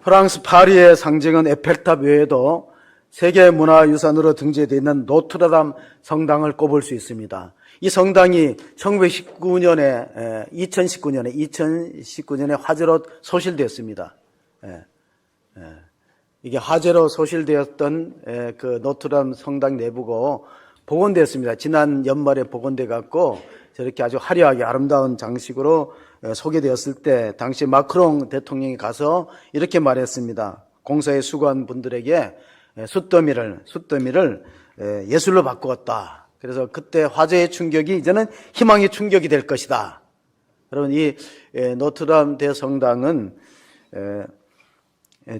프랑스 파리의 상징은 에펠탑 외에도 세계문화유산으로 등재되어 있는 노트르담 성당을 꼽을 수 있습니다. 이 성당이 2019년에 화재로 소실되었습니다. 이게 화재로 소실되었던 그 노트르담 성당 내부고 복원되었습니다. 지난 연말에 복원돼 갖고 저렇게 아주 화려하게 아름다운 장식으로 소개되었을 때 당시 마크롱 대통령이 가서 이렇게 말했습니다. 공사에 수고한 분들에게 숫더미를 예술로 바꾸었다. 그래서 그때 화재의 충격이 이제는 희망의 충격이 될 것이다. 여러분, 이 노트르담 대성당은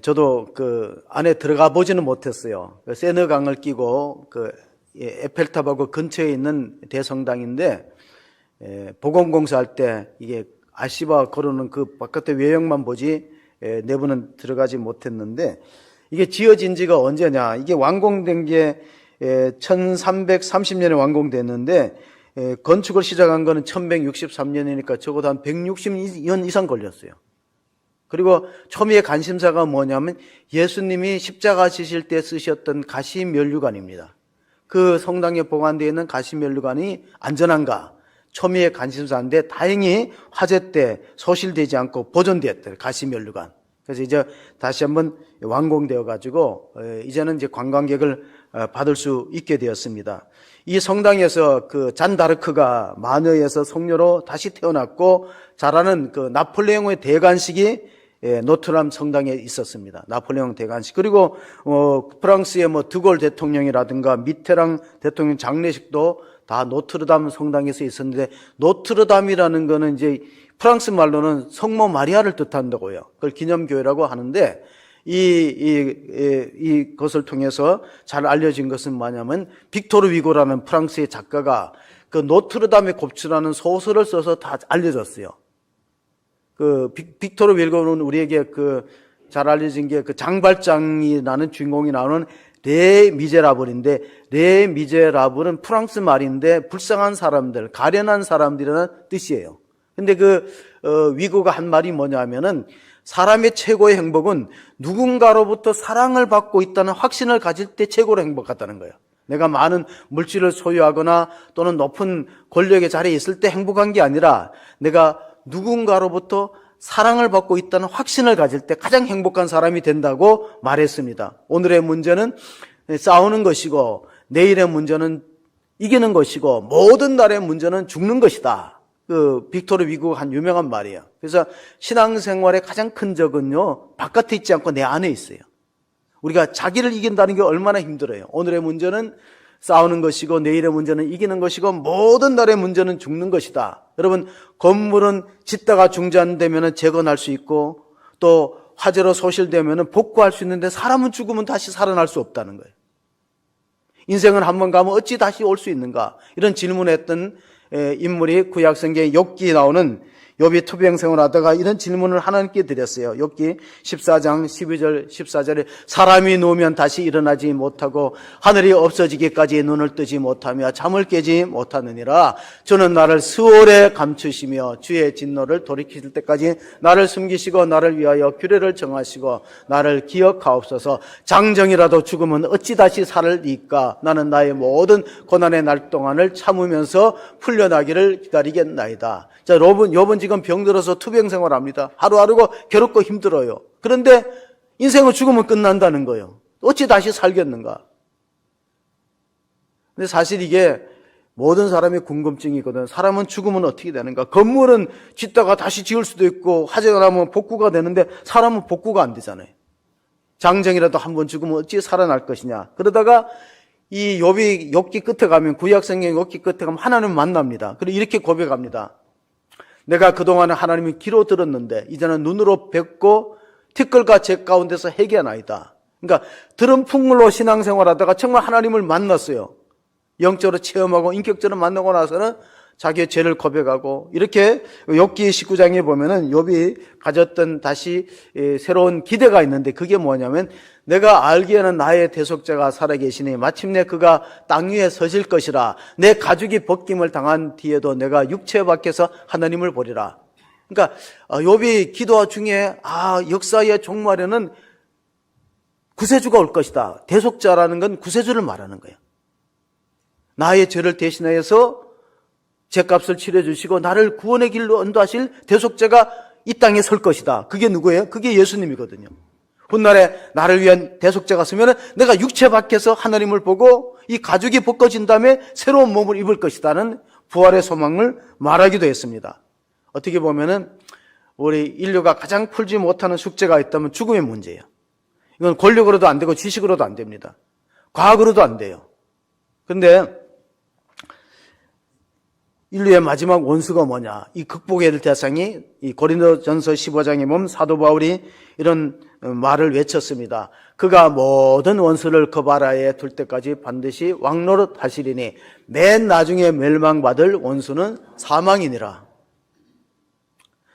저도 그 안에 들어가 보지는 못했어요. 세느강을 끼고 그 에펠탑하고 근처에 있는 대성당인데 복원공사할 때 이게 아시바 걸어놓은 그 바깥의 외형만 보지 내부는 들어가지 못했는데, 이게 지어진 지가 언제냐? 이게 완공된 게 1330년에 완공됐는데 건축을 시작한 거는 1163년이니까 적어도 한 160년 이상 걸렸어요. 그리고 초미의 관심사가 뭐냐면 예수님이 십자가 지실 때 쓰셨던 가시면류관입니다. 그 성당에 보관되어 있는 가시면류관이 안전한가? 초미의 관심사인데 다행히 화재 때 소실되지 않고 보존되었대요. 가시면류관. 그래서 이제 다시 한번 완공되어 가지고 이제는 이제 관광객을 받을 수 있게 되었습니다. 이 성당에서 그 잔다르크가 마녀에서 성녀로 다시 태어났고 자라는 그 나폴레옹의 대관식이 노트르담 성당에 있었습니다. 나폴레옹 대관식. 그리고 프랑스의 드골 대통령이라든가 미테랑 대통령 장례식도 다 노트르담 성당에서 있었는데, 노트르담이라는 거는 이제 프랑스 말로는 성모 마리아를 뜻한다고요. 그걸 기념교회라고 하는데, 이것을 통해서 잘 알려진 것은 뭐냐면 빅토르 위고라는 프랑스의 작가가 그 노트르담의 곱추라는 소설을 써서 다 알려졌어요. 그 빅토르 위고는 우리에게 그 잘 알려진 게 그 장발장이라는 주인공이 나오는 레 미제라블인데, 레 미제라블은 프랑스 말인데 불쌍한 사람들, 가련한 사람들이라는 뜻이에요. 근데 위고가 한 말이 뭐냐면은 사람의 최고의 행복은 누군가로부터 사랑을 받고 있다는 확신을 가질 때 최고로 행복하다는 거예요. 내가 많은 물질을 소유하거나 또는 높은 권력의 자리에 있을 때 행복한 게 아니라 내가 누군가로부터 사랑을 받고 있다는 확신을 가질 때 가장 행복한 사람이 된다고 말했습니다. 오늘의 문제는 싸우는 것이고 내일의 문제는 이기는 것이고 모든 날의 문제는 죽는 것이다. 그 빅토르 위고가 한 유명한 말이에요. 그래서 신앙생활의 가장 큰 적은요, 바깥에 있지 않고 내 안에 있어요. 우리가 자기를 이긴다는 게 얼마나 힘들어요. 오늘의 문제는 싸우는 것이고 내일의 문제는 이기는 것이고 모든 날의 문제는 죽는 것이다. 여러분, 건물은 짓다가 중단되면 재건할 수 있고 또 화재로 소실되면 복구할 수 있는데 사람은 죽으면 다시 살아날 수 없다는 거예요. 인생은 한번 가면 어찌 다시 올 수 있는가? 이런 질문했던 인물이 구약성경에 욥기에 나오는 욥이 투병생활을 하다가 이런 질문을 하나님께 드렸어요. 욥기 14장 12절 14절에 사람이 누우면 다시 일어나지 못하고 하늘이 없어지기까지 눈을 뜨지 못하며 잠을 깨지 못하느니라. 주는 나를 수월에 감추시며 주의 진노를 돌이키실 때까지 나를 숨기시고 나를 위하여 규례를 정하시고 나를 기억하옵소서. 장정이라도 죽으면 어찌 다시 살리까? 나는 나의 모든 고난의 날 동안을 참으면서 풀려나기를 기다리겠나이다. 자, 욥은 지금 병들어서 투병 생활합니다. 하루하루가 괴롭고 힘들어요. 그런데 인생은 죽으면 끝난다는 거예요. 어찌 다시 살겠는가? 근데 사실 이게 모든 사람의 궁금증이거든. 사람은 죽으면 어떻게 되는가? 건물은 짓다가 다시 지을 수도 있고 화재가 나면 복구가 되는데 사람은 복구가 안 되잖아요. 장정이라도 한번 죽으면 어찌 살아날 것이냐? 그러다가 이 욥기 끝에 가면, 구약성경 욥기 끝에 가면 하나님을 만납니다. 그리고 이렇게 고백합니다. 내가 그동안은 하나님이 귀로 들었는데 이제는 눈으로 뵙고 티끌과 재 가운데서 해결하나이다. 그러니까 들은 풍물로 신앙생활하다가 정말 하나님을 만났어요. 영적으로 체험하고 인격적으로 만나고 나서는 자기의 죄를 고백하고, 이렇게 욥기 19장에 보면은 욥이 가졌던 다시 새로운 기대가 있는데, 그게 뭐냐면 내가 알기에는 나의 대속자가 살아계시니 마침내 그가 땅 위에 서실 것이라. 내 가죽이 벗김을 당한 뒤에도 내가 육체 밖에서 하나님을 보리라. 그러니까 욥이 기도 중에 역사의 종말에는 구세주가 올 것이다. 대속자라는 건 구세주를 말하는 거예요. 나의 죄를 대신하여서 죄값을 치러주시고 나를 구원의 길로 인도하실 대속자가 이 땅에 설 것이다. 그게 누구예요? 그게 예수님이거든요. 훗날에 나를 위한 대속자가 서면 내가 육체 밖에서 하나님을 보고 이 가죽이 벗겨진 다음에 새로운 몸을 입을 것이다는 부활의 소망을 말하기도 했습니다. 어떻게 보면은 우리 인류가 가장 풀지 못하는 숙제가 있다면 죽음의 문제예요. 이건 권력으로도 안 되고 지식으로도 안 됩니다. 과학으로도 안 돼요. 그런데 인류의 마지막 원수가 뭐냐? 이 극복해야 될 대상이 이 고린도전서 15장에 보면 사도 바울이 이런 말을 외쳤습니다. 그가 모든 원수를 그 바라에 둘 때까지 반드시 왕노릇 하시리니 맨 나중에 멸망받을 원수는 사망이니라.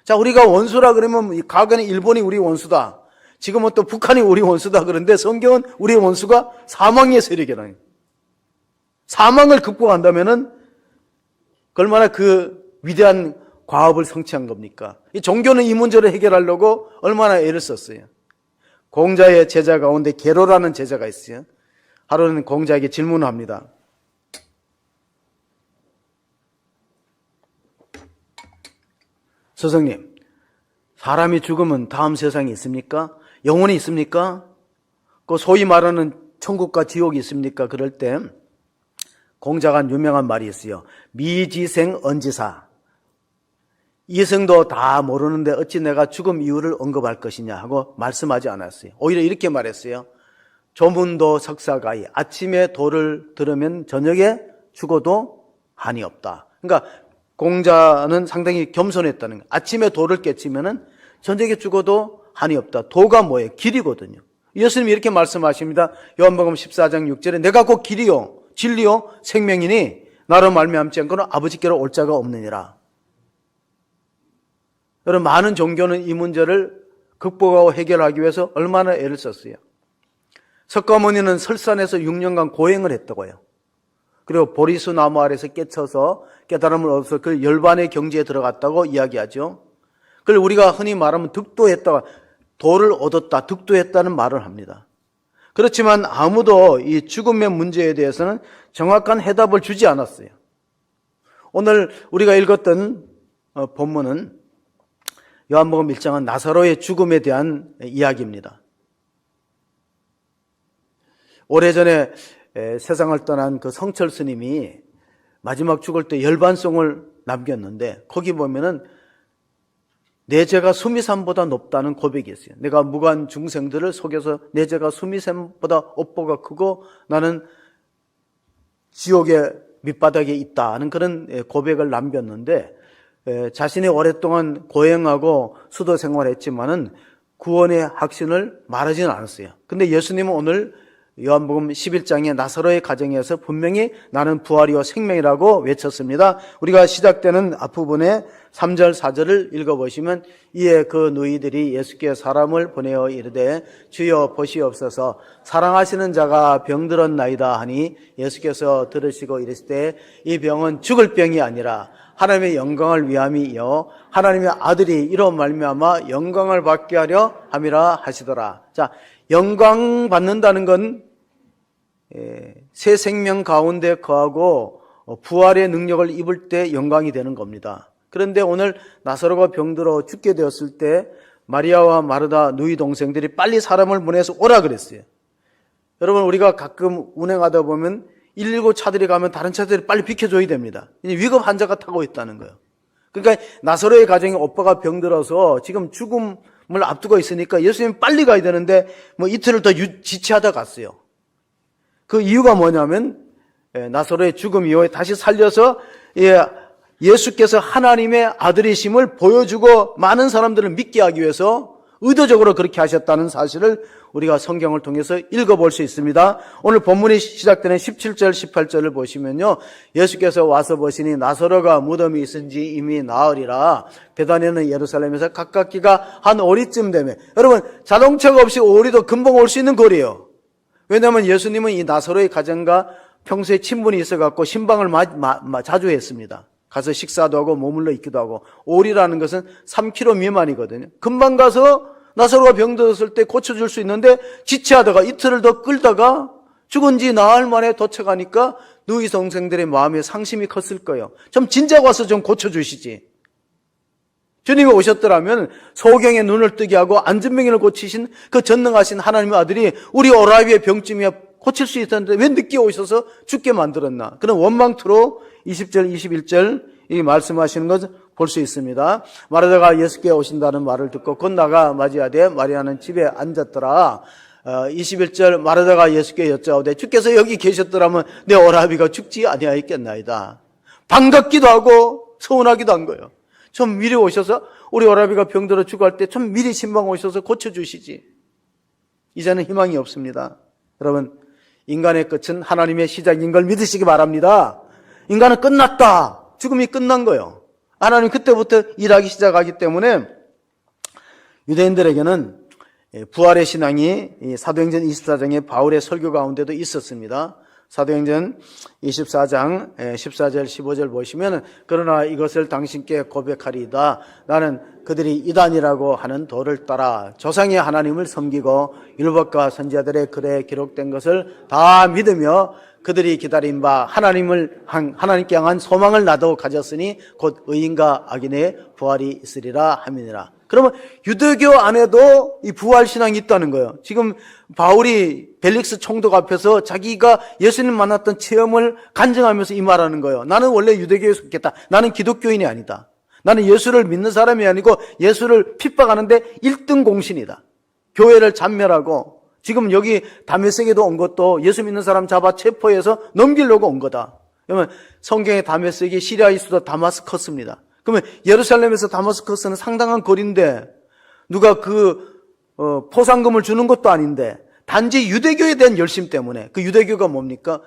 자, 우리가 원수라 그러면 과거에는 일본이 우리 원수다. 지금은 또 북한이 우리 원수다. 그런데 성경은 우리 원수가 사망의 세력이라는 거예요. 사망을 극복한다면은 얼마나 그 위대한 과업을 성취한 겁니까? 이 종교는 이 문제를 해결하려고 얼마나 애를 썼어요. 공자의 제자 가운데 게로라는 제자가 있어요. 하루는 공자에게 질문을 합니다. 스승님, 사람이 죽으면 다음 세상이 있습니까? 영혼이 있습니까? 그 소위 말하는 천국과 지옥이 있습니까? 그럴 때 공자가 한 유명한 말이 있어요. 미지생 언지사. 이성도 다 모르는데 어찌 내가 죽음 이유를 언급할 것이냐 하고 말씀하지 않았어요. 오히려 이렇게 말했어요. 조문도 석사가이. 아침에 도를 들으면 저녁에 죽어도 한이 없다. 그러니까 공자는 상당히 겸손했다는 거예요. 아침에 도를 깨치면은 저녁에 죽어도 한이 없다. 도가 뭐예요? 길이거든요. 예수님이 이렇게 말씀하십니다. 요한복음 14장 6절에 내가 곧 길이요 진리요 생명이니 나로 말미암지 않고는 아버지께로 올 자가 없느니라. 여러분, 많은 종교는 이 문제를 극복하고 해결하기 위해서 얼마나 애를 썼어요. 석가모니는 설산에서 6년간 고행을 했다고요. 그리고 보리수 나무 아래서 깨쳐서 깨달음을 얻어서 그 열반의 경지에 들어갔다고 이야기하죠. 그걸 우리가 흔히 말하면 득도했다, 도를 얻었다, 득도했다는 말을 합니다. 그렇지만 아무도 이 죽음의 문제에 대해서는 정확한 해답을 주지 않았어요. 오늘 우리가 읽었던 본문은 요한복음 1장은 나사로의 죽음에 대한 이야기입니다. 오래전에 세상을 떠난 그 성철 스님이 마지막 죽을 때 열반송을 남겼는데 거기 보면은 내 죄가 수미산보다 높다는 고백이 있어요. 내가 무관 중생들을 속여서 내 죄가 수미산보다 업보가 크고 나는 지옥의 밑바닥에 있다는 그런 고백을 남겼는데 자신이 오랫동안 고행하고 수도 생활했지만은 구원의 확신을 말하지는 않았어요. 근데 예수님은 오늘 요한복음 11장의 나사로의 가정에서 분명히 나는 부활이요 생명이라고 외쳤습니다. 우리가 시작되는 앞부분에 3절 4절을 읽어보시면 이에 그 누이들이 예수께 사람을 보내어 이르되 주여 보시옵소서 사랑하시는 자가 병들었나이다 하니 예수께서 들으시고 이르시되 이 병은 죽을 병이 아니라 하나님의 영광을 위함이요 하나님의 아들이 이로 말미암아 영광을 받게 하려 함이라 하시더라. 자, 영광 받는다는 건 새 생명 가운데 거하고 부활의 능력을 입을 때 영광이 되는 겁니다. 그런데 오늘 나사로가 병들어 죽게 되었을 때 마리아와 마르다 누이 동생들이 빨리 사람을 보내서 오라 그랬어요. 여러분, 우리가 가끔 운행하다 보면 119 차들이 가면 다른 차들이 빨리 비켜줘야 됩니다. 위급 환자가 타고 있다는 거예요. 그러니까 나사로의 가정에 오빠가 병들어서 지금 죽음을 앞두고 있으니까 예수님 빨리 가야 되는데 뭐 이틀을 더 지체하다 갔어요. 그 이유가 뭐냐면 나사로의 죽음 이후에 다시 살려서 예수께서 하나님의 아들이심을 보여주고 많은 사람들을 믿게 하기 위해서 의도적으로 그렇게 하셨다는 사실을 우리가 성경을 통해서 읽어볼 수 있습니다. 오늘 본문이 시작되는 17절 18절을 보시면요, 예수께서 와서 보시니 나사로가 무덤이 있은지 이미 나으리라. 베다니는 예루살렘에서 가깝기가 한 오리쯤 되며, 여러분 자동차가 없이 오리도 금방 올 수 있는 거리예요. 왜냐하면 예수님은 이 나사로의 가정과 평소에 친분이 있어갖고 신방을 자주 했습니다. 가서 식사도 하고 머물러 있기도 하고, 오리라는 것은 3kg 미만이거든요. 금방 가서 나사로가 병들었을 때 고쳐줄 수 있는데 지체하다가 이틀을 더 끌다가 죽은 지 나흘 만에 도착하니까 누이 동생들의 마음에 상심이 컸을 거예요. 좀 진작 와서 좀 고쳐주시지. 주님이 오셨더라면 소경의 눈을 뜨게 하고 안전병을 고치신 그 전능하신 하나님의 아들이 우리 오라비의 병쯤이야 고칠 수 있었는데 왜 늦게 오셔서 죽게 만들었나. 그런 원망투로 20절 21절 이 말씀하시는 것을 볼 수 있습니다. 마르다가 예수께 오신다는 말을 듣고 건너가 맞이하되 마리아는 집에 앉았더라. 21절 마르다가 예수께 여짜오되 주께서 여기 계셨더라면 내 오라비가 죽지 아니하였겠나이다. 반갑기도 하고 서운하기도 한 거예요. 좀 미리 오셔서 우리 오라비가 병들어 죽을 때 좀 미리 신방 오셔서 고쳐주시지. 이제는 희망이 없습니다. 여러분, 인간의 끝은 하나님의 시작인 걸 믿으시기 바랍니다. 인간은 끝났다. 죽음이 끝난 거예요. 하나님 그때부터 일하기 시작하기 때문에 유대인들에게는 부활의 신앙이 사도행전 24장의 바울의 설교 가운데도 있었습니다. 사도행전 24장 14절 15절 보시면 그러나 이것을 당신께 고백하리이다. 나는 그들이 이단이라고 하는 도를 따라 조상의 하나님을 섬기고 율법과 선지자들의 글에 기록된 것을 다 믿으며 그들이 기다린 바 하나님께 향한 소망을 나도 가졌으니 곧 의인과 악인의 부활이 있으리라 함이니라. 그러면 유대교 안에도 이 부활신앙이 있다는 거예요. 지금 바울이 벨릭스 총독 앞에서 자기가 예수님 만났던 체험을 간증하면서 이 말하는 거예요. 나는 원래 유대교에 속했다. 나는 기독교인이 아니다. 나는 예수를 믿는 사람이 아니고 예수를 핍박하는데 1등 공신이다. 교회를 잔멸하고 지금 여기 다메섹에도 온 것도 예수 믿는 사람 잡아 체포해서 넘기려고 온 거다. 그러면 성경의 다메섹이 시리아의 수도 다마스커스입니다. 그러면 예루살렘에서 다마스커스는 상당한 거리인데 누가 포상금을 주는 것도 아닌데 단지 유대교에 대한 열심 때문에 그 유대교가 뭡니까?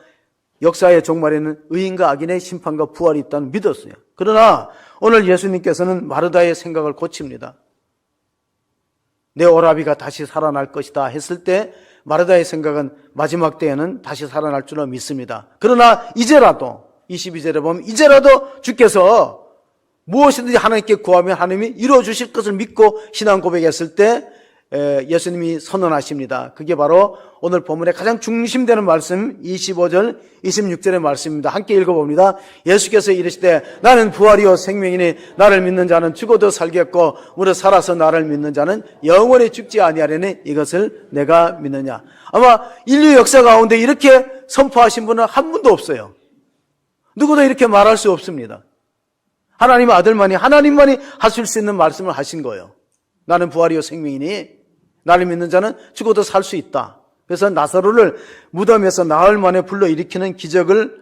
역사의 종말에는 의인과 악인의 심판과 부활이 있다는 믿었어요. 그러나 오늘 예수님께서는 마르다의 생각을 고칩니다. 내 오라비가 다시 살아날 것이다 했을 때 마르다의 생각은 마지막 때에는 다시 살아날 줄로 믿습니다. 그러나 이제라도 22절에 보면 이제라도 주께서 무엇이든지 하나님께 구하면 하나님이 이루어 주실 것을 믿고 신앙 고백했을 때 예수님이 선언하십니다. 그게 바로 오늘 본문의 가장 중심되는 말씀 25절 26절의 말씀입니다. 함께 읽어봅니다. 예수께서 이르시되 나는 부활이요 생명이니 나를 믿는 자는 죽어도 살겠고 무릇 살아서 나를 믿는 자는 영원히 죽지 아니하리니 이것을 내가 믿느냐. 아마 인류 역사 가운데 이렇게 선포하신 분은 한 분도 없어요. 누구도 이렇게 말할 수 없습니다. 하나님의 아들만이 하나님만이 하실 수 있는 말씀을 하신 거예요. 나는 부활이요 생명이니 나를 믿는 자는 죽어도 살 수 있다. 그래서 나사로를 무덤에서 나흘 만에 불러일으키는 기적을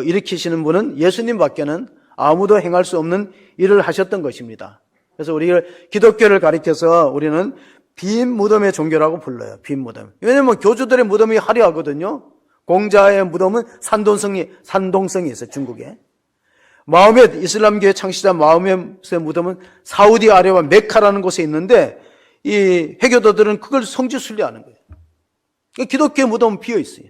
일으키시는 분은 예수님밖에는 아무도 행할 수 없는 일을 하셨던 것입니다. 그래서 우리를 기독교를 가리켜서 우리는 빈 무덤의 종교라고 불러요. 빈 무덤. 왜냐하면 교주들의 무덤이 화려하거든요. 공자의 무덤은 산동성이 있어요. 중국에. 마호멧 이슬람교의 창시자 마호멧의 무덤은 사우디아라비아 메카라는 곳에 있는데 이 회교도들은 그걸 성지순례하는 거예요. 기독교의 무덤은 비어 있어요.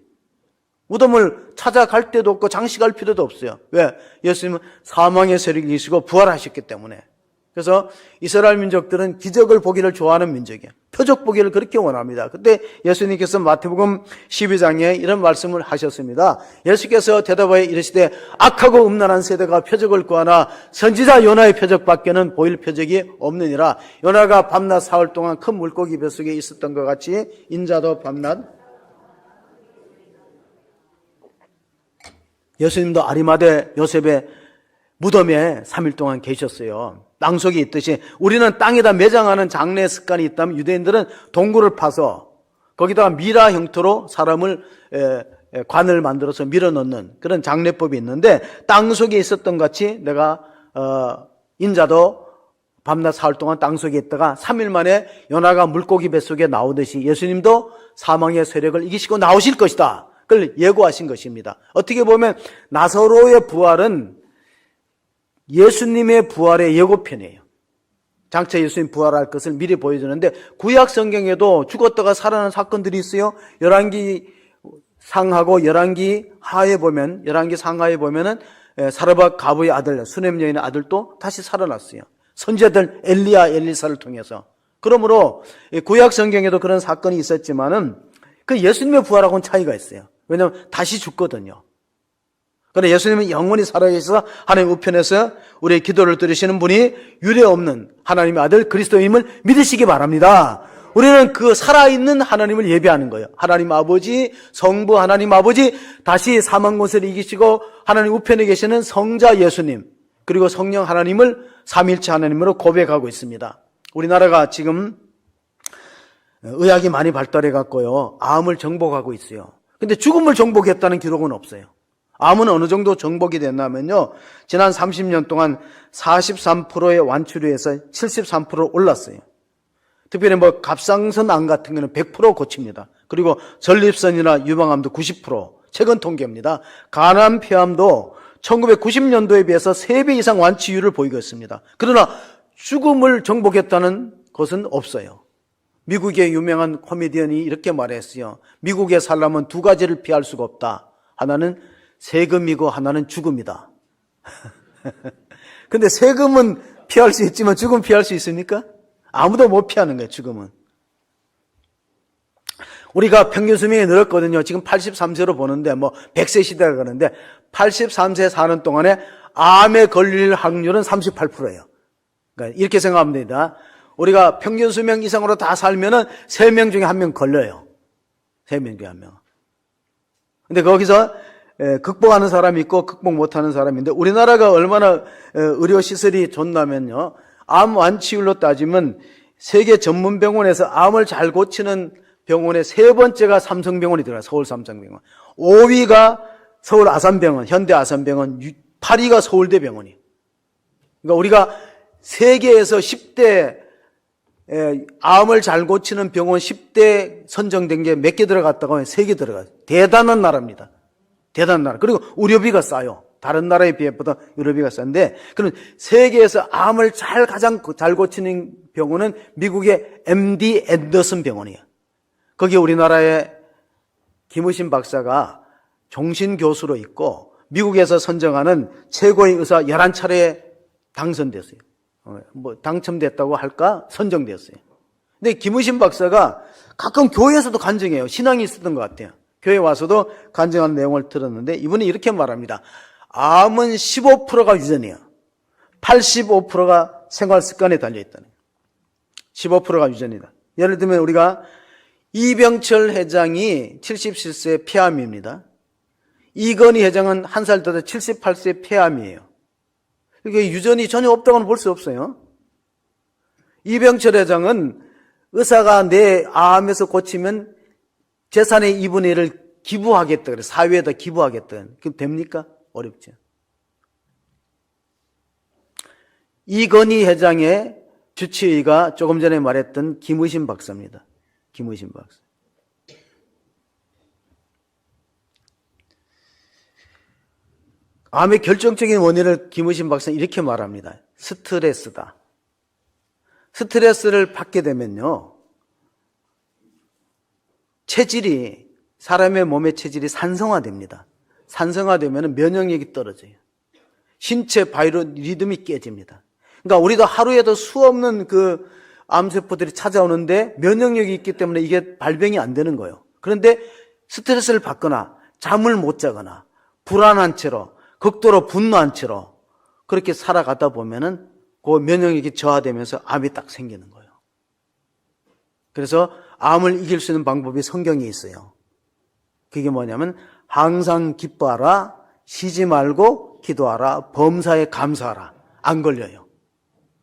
무덤을 찾아갈 데도 없고 장식할 필요도 없어요. 왜? 예수님은 사망의 세력이 이기시고 부활하셨기 때문에. 그래서 이스라엘 민족들은 기적을 보기를 좋아하는 민족이에요. 표적 보기를 그렇게 원합니다. 그때 예수님께서 마태복음 12장에 이런 말씀을 하셨습니다. 예수께서 대답하여 이르시되 악하고 음란한 세대가 표적을 구하나 선지자 요나의 표적밖에는 보일 표적이 없느니라. 요나가 밤낮 사흘 동안 큰 물고기 뱃속에 있었던 것 같이 인자도 밤낮. 예수님도 아리마대 요셉의 무덤에 3일 동안 계셨어요. 땅속에 있듯이 우리는 땅에다 매장하는 장례 습관이 있다면 유대인들은 동굴을 파서 거기다가 미라 형태로 사람을 관을 만들어서 밀어넣는 그런 장례법이 있는데 땅속에 있었던 같이 내가 인자도 밤낮 사흘 동안 땅속에 있다가 3일 만에 요나가 물고기 뱃속에 나오듯이 예수님도 사망의 세력을 이기시고 나오실 것이다. 그걸 예고하신 것입니다. 어떻게 보면 나사로의 부활은 예수님의 부활의 예고편이에요. 장차 예수님 부활할 것을 미리 보여주는데 구약 성경에도 죽었다가 살아난 사건들이 있어요. 열왕기 상하고 열왕기 상하에 보면은 사르밧 가부의 아들 수넴 여인의 아들도 다시 살아났어요. 선지자들 엘리야 엘리사를 통해서. 그러므로 구약 성경에도 그런 사건이 있었지만은 그 예수님의 부활하고는 차이가 있어요. 왜냐하면 다시 죽거든요. 그러나 예수님은 영원히 살아계셔서 하나님 우편에서 우리의 기도를 들으시는 분이 유례 없는 하나님의 아들 그리스도임을 믿으시기 바랍니다. 우리는 그 살아있는 하나님을 예배하는 거예요. 하나님 아버지, 성부 하나님 아버지, 다시 사망 권세를 이기시고 하나님 우편에 계시는 성자 예수님, 그리고 성령 하나님을 삼위일체 하나님으로 고백하고 있습니다. 우리나라가 지금 의학이 많이 발달해 갖고요, 암을 정복하고 있어요. 근데 죽음을 정복했다는 기록은 없어요. 암은 어느 정도 정복이 됐냐면요, 지난 30년 동안 43%의 완치율에서 73% 올랐어요. 특별히 갑상선 암 같은 경우는 100% 고칩니다. 그리고 전립선이나 유방암도 90%, 최근 통계입니다. 간암, 폐암도 1990년도에 비해서 3배 이상 완치율을 보이고 있습니다. 그러나 죽음을 정복했다는 것은 없어요. 미국의 유명한 코미디언이 이렇게 말했어요. 미국에 살려면 두 가지를 피할 수가 없다. 하나는 세금이고 하나는 죽음이다. 근데 세금은 피할 수 있지만 죽음 피할 수 있습니까? 아무도 못 피하는 거예요, 죽음은. 우리가 평균 수명이 늘었거든요. 지금 83세로 보는데 100세 시대라 그러는데 83세 사는 동안에 암에 걸릴 확률은 38%예요. 그러니까 이렇게 생각하면 됩니다. 우리가 평균 수명 이상으로 다 살면은 3명 중에 1명 걸려요. 3명 중에 1명. 근데 거기서 극복하는 사람이 있고 극복 못하는 사람이 있는데, 우리나라가 얼마나 의료시설이 좋냐면요, 암 완치율로 따지면 세계 전문 병원에서 암을 잘 고치는 병원의 3번째가 삼성병원이 들어가요. 서울 삼성병원. 5위가 서울 아산병원, 현대 아산병원, 8위가 서울대병원이에요. 그러니까 우리가 세계에서 10대 암을 잘 고치는 병원 10대 선정된 게 몇 개 들어갔다고 하면 3개 들어가요. 대단한 나라입니다. 대단한 나라. 그리고 의료비가 싸요. 다른 나라에 비해보다 의료비가 싼데, 그럼 세계에서 암을 가장 잘 고치는 병원은 미국의 MD 앤더슨 병원이에요. 거기 우리나라의 김우신 박사가 종신교수로 있고 미국에서 선정하는 최고의 의사 11차례에 당선됐어요. 당첨됐다고 할까? 선정됐어요. 근데 김우신 박사가 가끔 교회에서도 간증해요. 신앙이 있었던 것 같아요. 교회 와서도 간증한 내용을 들었는데, 이분이 이렇게 말합니다. 암은 15%가 유전이에요. 85%가 생활 습관에 달려있다는 거예요. 15%가 유전이다. 예를 들면 우리가 이병철 회장이 77세 폐암입니다. 이건희 회장은 한 살 더 78세 폐암이에요. 이게 유전이 전혀 없다고는 볼 수 없어요. 이병철 회장은 의사가 내 암에서 고치면 재산의 2분의 1을 기부하겠다 그래. 사회에다 기부하겠다. 그럼 됩니까? 어렵죠. 이건희 회장의 주치의가 조금 전에 말했던 김의신 박사입니다. 김의신 박사. 암의 결정적인 원인을 김의신 박사는 이렇게 말합니다. 스트레스다. 스트레스를 받게 되면요, 사람의 몸의 체질이 산성화됩니다. 산성화되면 면역력이 떨어져요. 신체 바이오 리듬이 깨집니다. 그러니까 우리도 하루에도 수없는 그 암세포들이 찾아오는데 면역력이 있기 때문에 이게 발병이 안 되는 거예요. 그런데 스트레스를 받거나 잠을 못 자거나 불안한 채로 극도로 분노한 채로 그렇게 살아가다 보면은 그 면역력이 저하되면서 암이 딱 생기는 거예요. 그래서 암을 이길 수 있는 방법이 성경에 있어요. 그게 뭐냐면 항상 기뻐하라, 쉬지 말고 기도하라, 범사에 감사하라. 안 걸려요.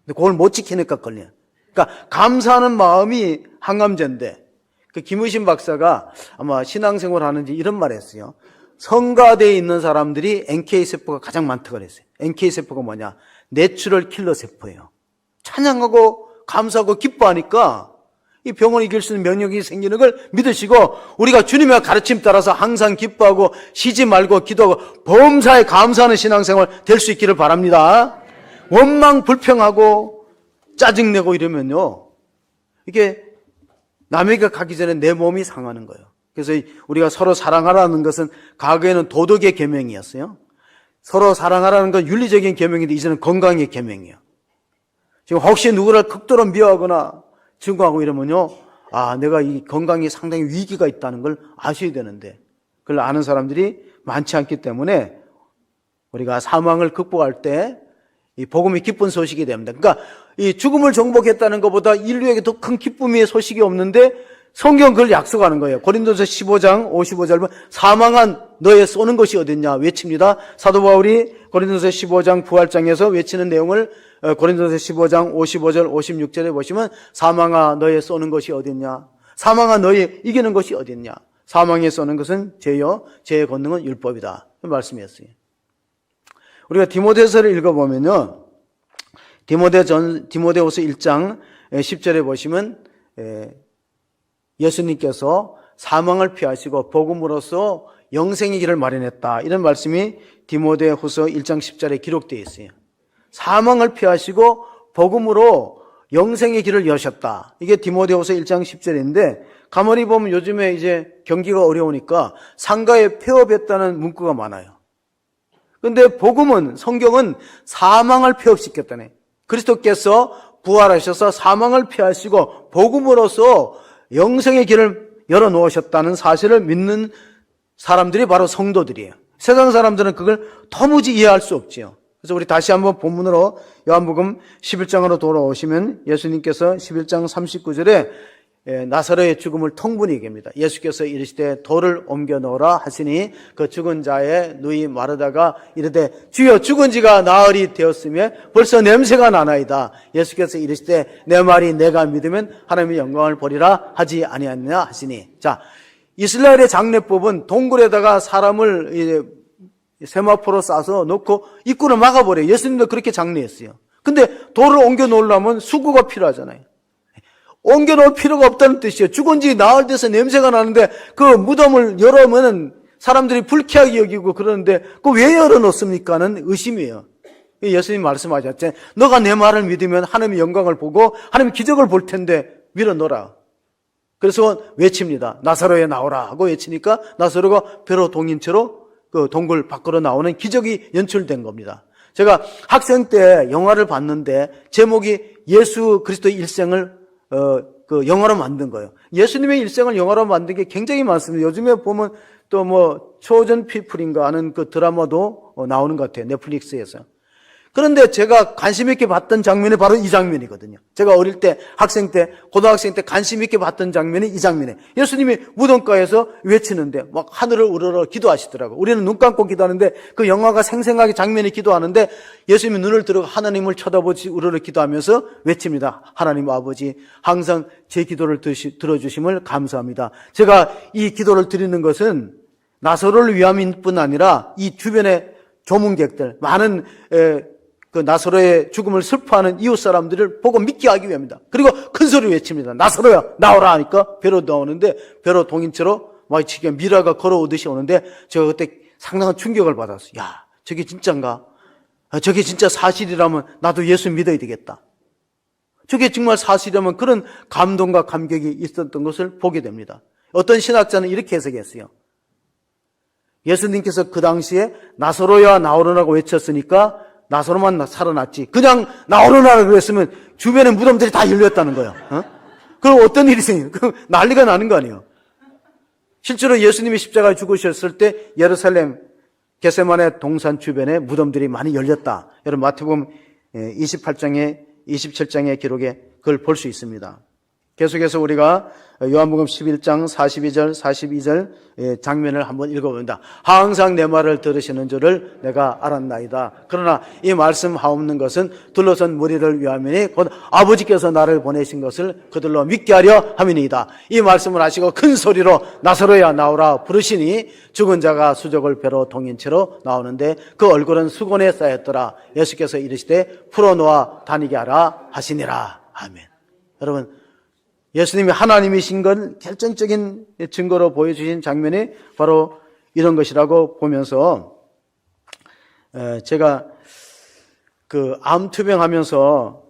근데 그걸 못 지키니까 걸려요. 그러니까 감사하는 마음이 항암제인데, 그 김의신 박사가 아마 신앙생활 하는지 이런 말 했어요. 성가대에 있는 사람들이 NK세포가 가장 많다고 그랬어요. NK세포가 뭐냐? 내추럴 킬러 세포예요. 찬양하고 감사하고 기뻐하니까 이 병을 이길 수 있는 면역이 생기는 걸 믿으시고, 우리가 주님의 가르침 따라서 항상 기뻐하고 쉬지 말고 기도하고 범사에 감사하는 신앙생활 될 수 있기를 바랍니다. 원망 불평하고 짜증내고 이러면요, 이게 남에게 가기 전에 내 몸이 상하는 거예요. 그래서 우리가 서로 사랑하라는 것은 과거에는 도덕의 계명이었어요. 서로 사랑하라는 건 윤리적인 계명인데 이제는 건강의 계명이에요. 지금 혹시 누구를 극도로 미워하거나 증오하고 이러면요, 내가 이 건강에 상당히 위기가 있다는 걸 아셔야 되는데 그걸 아는 사람들이 많지 않기 때문에 우리가 사망을 극복할 때 이 복음이 기쁜 소식이 됩니다. 그러니까 이 죽음을 정복했다는 것보다 인류에게 더 큰 기쁨의 소식이 없는데 성경 그걸 약속하는 거예요. 고린도서 15장 55절 보면 사망한 너의 쏘는 것이 어딨냐 외칩니다. 사도 바울이 고린도서 15장 부활장에서 외치는 내용을 고린도서 15장 55절 56절에 보시면 사망아 너의 쏘는 것이 어딨냐, 사망아 너의 이기는 것이 어딨냐, 사망에 쏘는 것은 죄요 죄의 권능은 율법이다 그 말씀이었어요. 우리가 디모데서를 읽어보면요, 디모데후서 1장 10절에 보시면 예수님께서 사망을 피하시고 복음으로써 영생의 길을 마련했다 이런 말씀이 디모데후서 1장 10절에 기록되어 있어요. 사망을 피하시고 복음으로 영생의 길을 여셨다. 이게 디모데후서 1장 10절인데 가만히 보면 요즘에 이제 경기가 어려우니까 상가에 폐업했다는 문구가 많아요. 근데 복음은, 성경은 사망을 폐업시켰다네. 그리스도께서 부활하셔서 사망을 피하시고 복음으로써 영생의 길을 열어놓으셨다는 사실을 믿는 사람들이 바로 성도들이에요. 세상 사람들은 그걸 도무지 이해할 수 없지요. 그래서 우리 다시 한번 본문으로 요한복음 11장으로 돌아오시면 예수님께서 11장 39절에 나사로의 죽음을 통분히 얘기합니다. 예수께서 이르시되 돌을 옮겨 놓으라 하시니 그 죽은 자의 누이 마르다가 이르되 주여 죽은 지가 나흘이 되었으며 벌써 냄새가 나나이다. 예수께서 이르시되 내 말이 내가 믿으면 하나님의 영광을 보리라 하지 아니하느냐 하시니. 자, 이스라엘의 장례법은 동굴에다가 사람을 이제 세마포로 싸서 놓고 입구를 막아버려요. 예수님도 그렇게 장례했어요. 근데 돌을 옮겨 놓으려면 수고가 필요하잖아요. 옮겨 놓을 필요가 없다는 뜻이에요. 죽은 지 나흘 돼서 냄새가 나는데 그 무덤을 열어보면 사람들이 불쾌하게 여기고 그러는데 그거 왜 열어놓습니까는 의심이에요. 예수님 말씀하셨죠. 너가 내 말을 믿으면 하나님의 영광을 보고 하나님의 기적을 볼 텐데 밀어놓으라. 그래서 외칩니다. 나사로에 나오라 하고 외치니까 나사로가 벼로 동인 채로 그 동굴 밖으로 나오는 기적이 연출된 겁니다. 제가 학생 때 영화를 봤는데 제목이 예수 그리스도의 일생을 그 영화로 만든 거예요. 예수님의 일생을 영화로 만든 게 굉장히 많습니다. 요즘에 보면 또 뭐 초전 피플인가 하는 그 드라마도 나오는 것 같아요. 넷플릭스에서. 그런데 제가 관심 있게 봤던 장면이 바로 이 장면이거든요. 제가 어릴 때, 학생 때, 고등학생 때 관심 있게 봤던 장면이 이 장면이에요. 예수님이 무덤가에서 외치는데 막 하늘을 우러러 기도하시더라고요. 우리는 눈 감고 기도하는데 그 영화가 생생하게 장면이 기도하는데 예수님이 눈을 들어 하나님을 쳐다보지 우러러 기도하면서 외칩니다. 하나님 아버지, 항상 제 기도를 들어주심을 감사합니다. 제가 이 기도를 드리는 것은 나사로를 위함일 뿐 아니라 이 주변의 조문객들, 많은 그 나사로의 죽음을 슬퍼하는 이웃 사람들을 보고 믿게 하기 위함입니다. 그리고 큰 소리 외칩니다. 나사로야 나오라 하니까 배로 나오는데 배로 동인처럼 마치 미라가 걸어오듯이 오는데 제가 그때 상당한 충격을 받았어요. 야, 저게 진짜인가? 저게 진짜 사실이라면 나도 예수 믿어야 되겠다. 저게 정말 사실이라면 그런 감동과 감격이 있었던 것을 보게 됩니다. 어떤 신학자는 이렇게 해석했어요. 예수님께서 그 당시에 나사로야 나오라고 외쳤으니까 나사로만 살아났지. 그냥 나오라고 그랬으면 주변의 무덤들이 다 열렸다는 거예요. 그럼 어떤 일이 생겨요? 그럼 난리가 나는 거 아니에요? 실제로 예수님이 십자가에 죽으셨을 때 예루살렘 겟세마네 동산 주변에 무덤들이 많이 열렸다. 여러분 마태복음 28장에 27장의 기록에 그걸 볼 수 있습니다. 계속해서 우리가 요한복음 11장 42절 42절 장면을 한번 읽어봅니다. 항상 내 말을 들으시는 줄을 내가 알았나이다. 그러나 이 말씀하옵는 것은 둘러선 무리를 위함이니 곧 아버지께서 나를 보내신 것을 그들로 믿게 하려 함이니이다. 이 말씀을 하시고 큰 소리로 나사로야 나오라 부르시니 죽은 자가 수족을 배로 동인 채로 나오는데 그 얼굴은 수건에 쌓였더라. 예수께서 이르시되 풀어놓아 다니게 하라 하시니라. 아멘. 여러분, 예수님이 하나님이신 건 결정적인 증거로 보여주신 장면이 바로 이런 것이라고 보면서 제가 그 암 투병하면서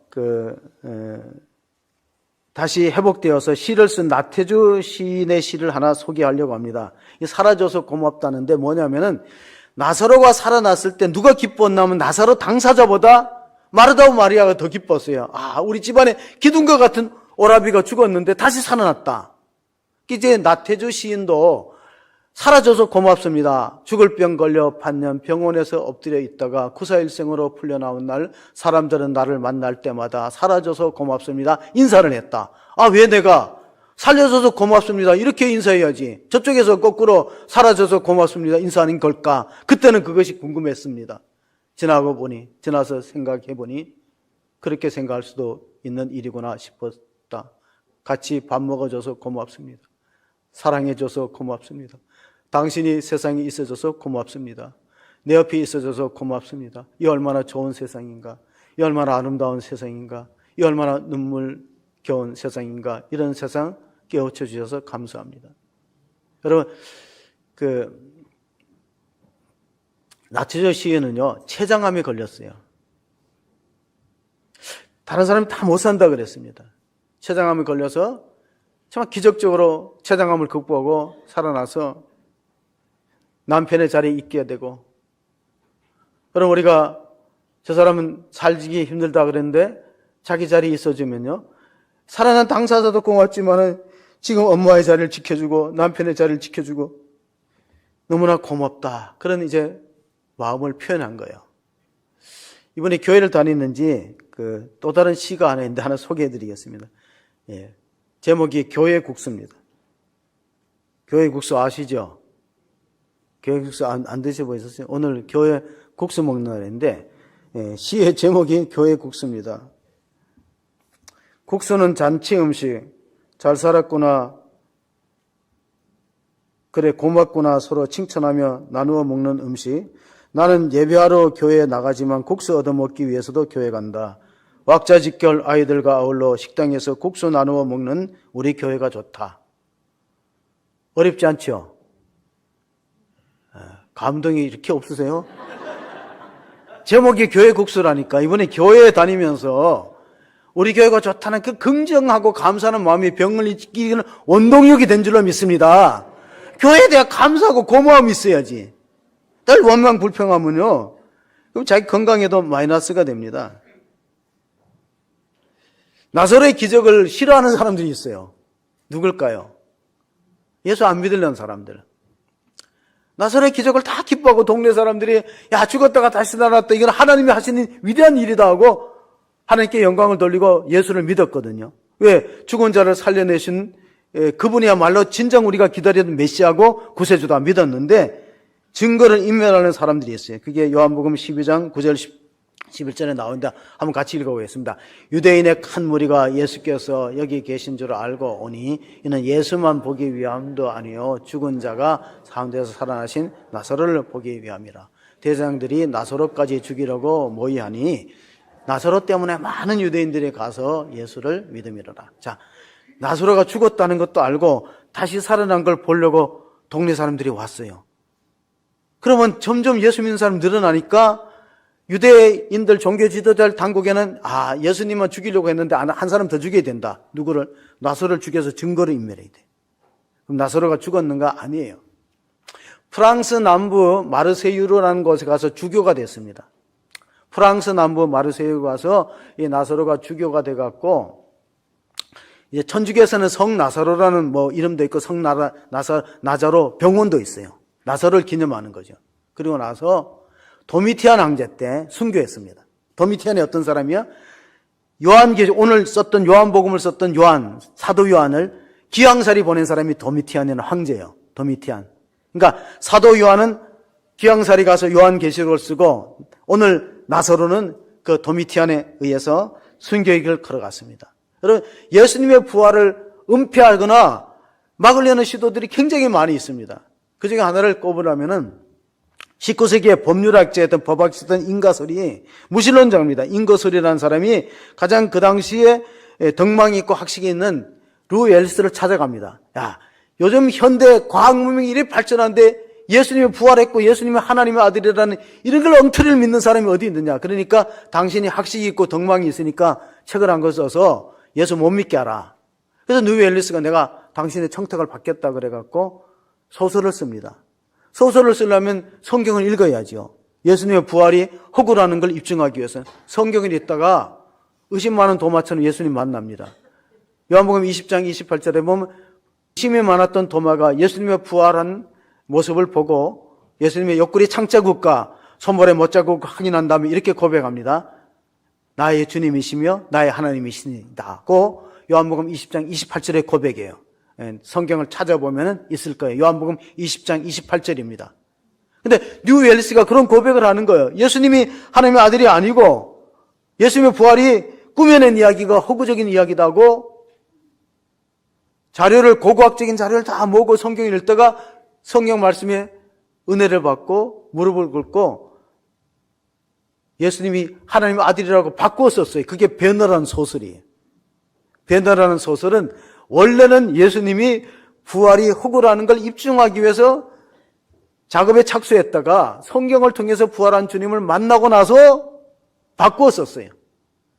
다시 회복되어서 시를 쓴 나태주 시인의 시를 하나 소개하려고 합니다. 사라져서 고맙다는데 뭐냐면은 나사로가 살아났을 때 누가 기뻤냐면 나사로 당사자보다 마르다와 마리아가 더 기뻤어요. 아, 우리 집안에 기둥과 같은 오라비가 죽었는데 다시 살아났다. 이제 나태주 시인도 사라져서 고맙습니다. 죽을 병 걸려 반년 병원에서 엎드려 있다가 구사일생으로 풀려나온 날 사람들은 나를 만날 때마다 사라져서 고맙습니다. 인사를 했다. 아, 왜 내가 살려줘서 고맙습니다. 이렇게 인사해야지. 저쪽에서 거꾸로 사라져서 고맙습니다. 인사하는 걸까? 그때는 그것이 궁금했습니다. 지나서 생각해 보니 그렇게 생각할 수도 있는 일이구나 싶었다. 같이 밥 먹어줘서 고맙습니다. 사랑해줘서 고맙습니다. 당신이 세상에 있어줘서 고맙습니다. 내 옆에 있어줘서 고맙습니다. 이 얼마나 좋은 세상인가? 이 얼마나 아름다운 세상인가? 이 얼마나 눈물겨운 세상인가? 이런 세상 깨우쳐 주셔서 감사합니다. 여러분, 나태주 시인은요, 췌장암에 걸렸어요. 다른 사람이 다 못 산다 그랬습니다. 췌장암에 걸려서 정말 기적적으로 췌장암을 극복하고 살아나서 남편의 자리에 있게 되고, 그럼 우리가 저 사람은 살기 힘들다 그랬는데 자기 자리에 있어주면요, 살아난 당사자도 고맙지만은 지금 엄마의 자리를 지켜주고 남편의 자리를 지켜주고 너무나 고맙다. 그런 이제 마음을 표현한 거예요. 이번에 교회를 다니는지 또 다른 시가 하나 있는데 하나 소개해드리겠습니다. 예. 제목이 교회 국수입니다. 교회 국수 아시죠? 교회 국수 안 드셔보셨어요? 오늘 교회 국수 먹는 날인데, 예, 시의 제목이 교회 국수입니다. 국수는 잔치 음식, 잘 살았구나, 그래 고맙구나 서로 칭찬하며 나누어 먹는 음식. 나는 예배하러 교회에 나가지만 국수 얻어먹기 위해서도 교회 간다. 왁자지껄 아이들과 아울러 식당에서 국수 나누어 먹는 우리 교회가 좋다. 어렵지 않죠? 감동이 이렇게 없으세요? 제목이 교회 국수라니까. 이번에 교회에 다니면서 우리 교회가 좋다는 그 긍정하고 감사하는 마음이 병을 이기는 원동력이 된 줄로 믿습니다. 교회에 대해 감사하고 고마움이 있어야지. 늘 원망 불평하면요, 그럼 자기 건강에도 마이너스가 됩니다. 나사로의 기적을 싫어하는 사람들이 있어요. 누굴까요? 예수 안 믿으려는 사람들. 나사로의 기적을 다 기뻐하고 동네 사람들이 야, 죽었다가 다시 살아났다, 이건 하나님이 하시는 위대한 일이다 하고 하나님께 영광을 돌리고 예수를 믿었거든요. 왜? 죽은 자를 살려내신 그분이야말로 진정 우리가 기다리던 메시아고 구세주다 믿었는데 증거를 인멸하는 사람들이 있어요. 그게 요한복음 12장 9절 11절에 나온다. 한번 같이 읽어보겠습니다. 유대인의 큰 무리가 예수께서 여기 계신 줄 알고 오니 이는 예수만 보기 위함도 아니요 죽은 자가 가운데서 살아나신 나사로를 보기 위함이라. 대장들이 나사로까지 죽이려고 모의하니 나사로 때문에 많은 유대인들이 가서 예수를 믿음이로라. 자, 나사로가 죽었다는 것도 알고 다시 살아난 걸 보려고 동네 사람들이 왔어요. 그러면 점점 예수 믿는 사람이 늘어나니까 유대인들 종교 지도자들 당국에는 예수님만 죽이려고 했는데 한 사람 더 죽여야 된다. 누구를? 나사로를 죽여서 증거를 인멸해야 돼. 그럼 나사로가 죽었는가? 아니에요. 프랑스 남부 마르세유르라는 곳에 가서 주교가 됐습니다. 프랑스 남부 마르세유에 가서 이 나사로가 주교가 돼갖고 이제 천주교에서는 성 나사로라는 이름도 있고 성 나자로 병원도 있어요. 나사로를 기념하는 거죠. 그리고 나서 도미티안 황제 때 순교했습니다. 도미티안이 어떤 사람이야? 오늘 썼던 요한복음을 썼던 사도 요한을 귀양살이 보낸 사람이 도미티안이라는 황제예요. 도미티안. 그러니까 사도 요한은 귀양살이 가서 요한계시록을 쓰고 오늘 나사로는 그 도미티안에 의해서 순교의 길을 걸어갔습니다. 여러분, 예수님의 부활을 은폐하거나 막으려는 시도들이 굉장히 많이 있습니다. 그 중에 하나를 꼽으라면은 19세기의 법률학자였던 법학자였던 인가설이 무신론자입니다. 인거설이라는 사람이 가장 그 당시에 덕망이 있고 학식이 있는 루 웰스를 찾아갑니다. 야, 요즘 현대 과학 문명이 이렇게 발전하는데 예수님이 부활했고 예수님이 하나님의 아들이라는 이런 걸 엉터리를 믿는 사람이 어디 있느냐. 그러니까 당신이 학식이 있고 덕망이 있으니까 책을 한 거 써서 예수 못 믿게 하라. 그래서 루 웰스가 내가 당신의 청탁을 받겠다 그래갖고 소설을 씁니다. 소설을 쓰려면 성경을 읽어야죠. 예수님의 부활이 허구라는 걸 입증하기 위해서 성경을 읽다가 의심 많은 도마처럼 예수님 만납니다. 요한복음 20장 28절에 보면 의심이 많았던 도마가 예수님의 부활한 모습을 보고 예수님의 옆구리 창자국과 손발의 못자국 확인한 다음에 이렇게 고백합니다. 나의 주님이시며 나의 하나님이시다고 요한복음 20장 28절의 고백이에요. 성경을 찾아보면 있을 거예요. 요한복음 20장 28절입니다. 근데 뉴웰스가 그런 고백을 하는 거예요. 예수님이 하나님의 아들이 아니고 예수님의 부활이 꾸며낸 이야기가 허구적인 이야기다고 고고학적인 자료를 다 모으고 성경을 읽다가 성경 말씀에 은혜를 받고 무릎을 꿇고 예수님이 하나님의 아들이라고 바꾸어 썼어요. 그게 베너라는 소설이에요. 베너라는 소설은 원래는 예수님이 부활이 허구라는 걸 입증하기 위해서 작업에 착수했다가 성경을 통해서 부활한 주님을 만나고 나서 바꾸어 썼어요.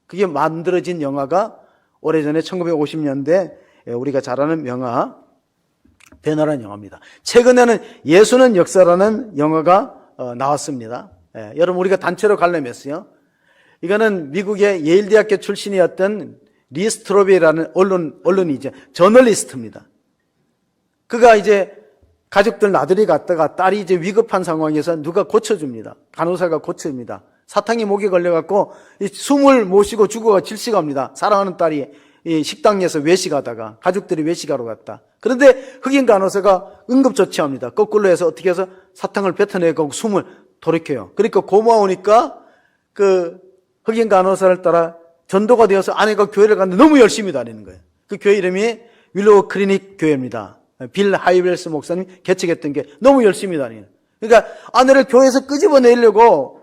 그게 만들어진 영화가 오래전에 1950년대 우리가 잘 아는 영화 베너라는 영화입니다. 최근에는 예수는 역사라는 영화가 나왔습니다. 여러분 우리가 단체로 관람했어요. 이거는 미국의 예일대학교 출신이었던 리 스트로베라는 언론이죠. 저널리스트입니다. 그가 이제 가족들 나들이 갔다가 딸이 이제 위급한 상황에서 누가 고쳐줍니다. 간호사가 고쳐줍니다. 사탕이 목에 걸려갖고 숨을 못 쉬고 죽어가 질식합니다. 사랑하는 딸이 이 식당에서 외식하다가 가족들이 외식하러 갔다. 그런데 흑인 간호사가 응급조치합니다. 거꾸로 해서 어떻게 해서 사탕을 뱉어내고 숨을 돌이켜요. 그러니까 고마우니까 그 흑인 간호사를 따라 전도가 되어서 아내가 교회를 갔는데 너무 열심히 다니는 거예요. 그 교회 이름이 윌로우 클리닉 교회입니다. 빌 하이웰스 목사님 개척했던 게 너무 열심히 다니는. 그러니까 아내를 교회에서 끄집어내려고